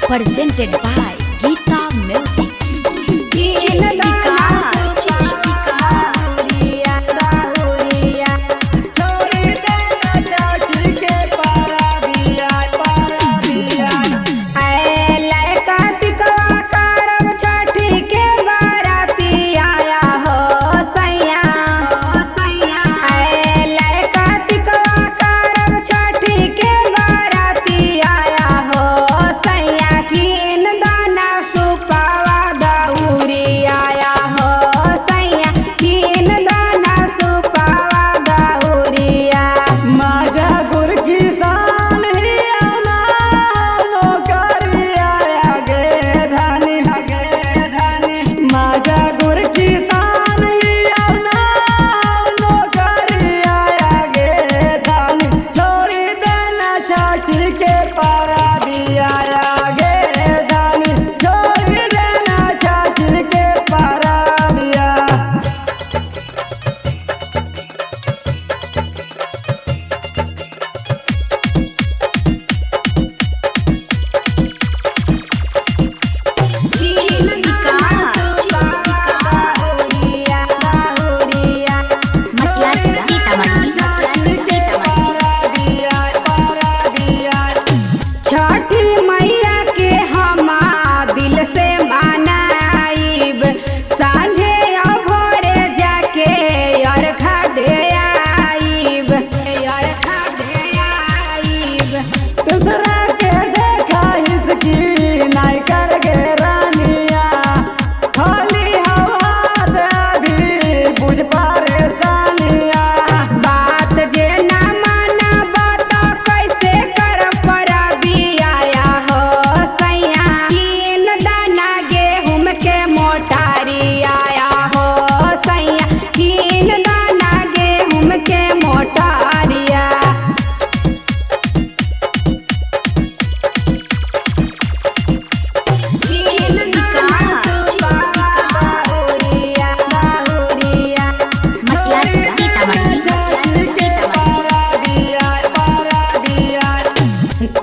Presented by Geeta Music.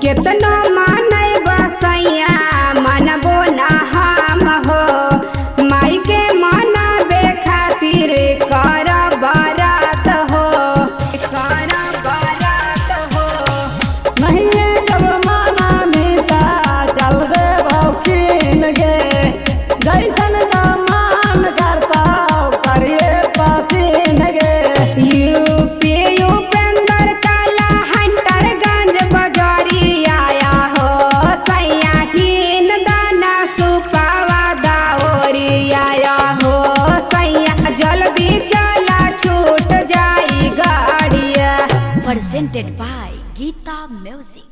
केतना माने बसैया मनबो ना हम हो माई के मनाबे खातिर कर बारात हो नहीं जब माना मीता चल दे भौकीन गे जैसन मान करता करिए पसीन गे यूपी उपेंद्र चला हंटरगंज बजरिया हो सैया कीन दाना सुपावा दाओरिया हो सैया जल्दी चला छूट जाई गाड़िया। Presented by Geeta Music.